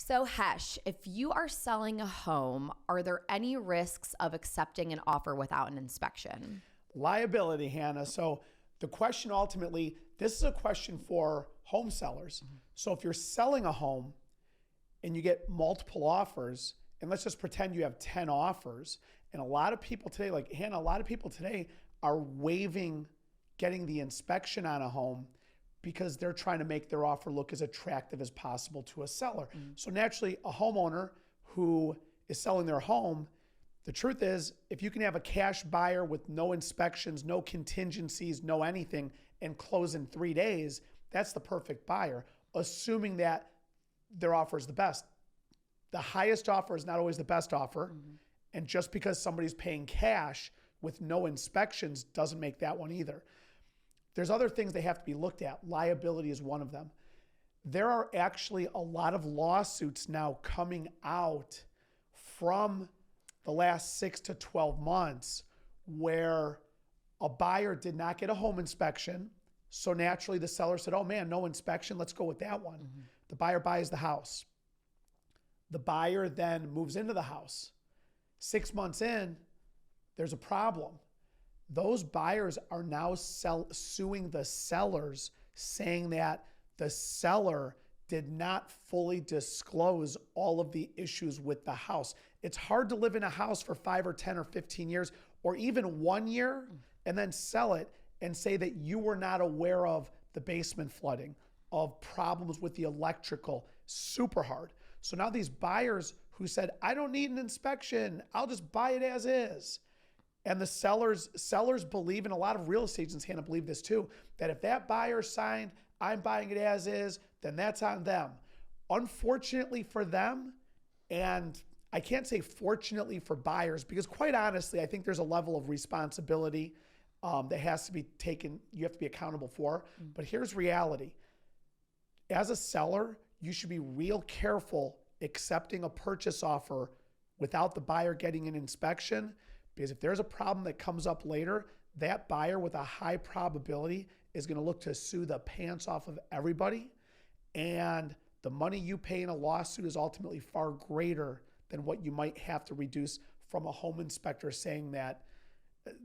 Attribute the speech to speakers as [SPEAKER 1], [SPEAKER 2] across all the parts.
[SPEAKER 1] So, Hesh, if you are selling a home, are there any risks of accepting an offer without an inspection?
[SPEAKER 2] Liability, Hannah. So the question ultimately, this is a question for home sellers. So if you're selling a home and you get multiple offers, and let's just pretend you have 10 offers, and a lot of people today, like Hannah, a lot of people today are waiving getting the inspection on a home because they're trying to make their offer look as attractive as possible to a seller. So naturally, a homeowner who is selling their home, the truth is, if you can have a cash buyer with no inspections, no contingencies, no anything, and close in 3 days, that's the perfect buyer, assuming that their offer is the best. The highest offer is not always the best offer. And just because somebody's paying cash with no inspections doesn't make that one either. There's other things they have to be looked at. Liability is one of them. There are actually a lot of lawsuits now coming out from the last 6 to 12 months where a buyer did not get a home inspection. So naturally the seller said, oh man, no inspection, let's go with that one. The buyer buys the house. The buyer then moves into the house. 6 months in, there's a problem. Those buyers are now suing the sellers, saying that the seller did not fully disclose all of the issues with the house. It's hard to live in a house for 5 or 10 or 15 years, or even 1 year, and then sell it and say that you were not aware of the basement flooding, of problems with the electrical. Super hard. So now these buyers who said, I don't need an inspection, I'll just buy it as is. And the sellers believe, and a lot of real estate agents, Hannah, believe this too, that if that buyer signed, I'm buying it as is, then that's on them. Unfortunately for them, and I can't say fortunately for buyers, because quite honestly, I think there's a level of responsibility that has to be taken, you have to be accountable for. But here's reality. As a seller, you should be real careful accepting a purchase offer without the buyer getting an inspection, because if there's a problem that comes up later, that buyer with a high probability is going to look to sue the pants off of everybody. And the money you pay in a lawsuit is ultimately far greater than what you might have to reduce from a home inspector saying that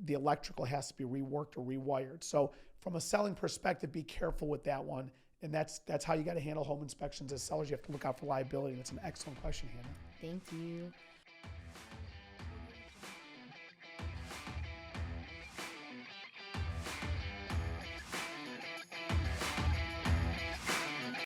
[SPEAKER 2] the electrical has to be reworked or rewired. So from a selling perspective, be careful with that one. And that's how you got to handle home inspections as sellers. You have to look out for liability. That's an excellent question, Hannah.
[SPEAKER 1] Thank you.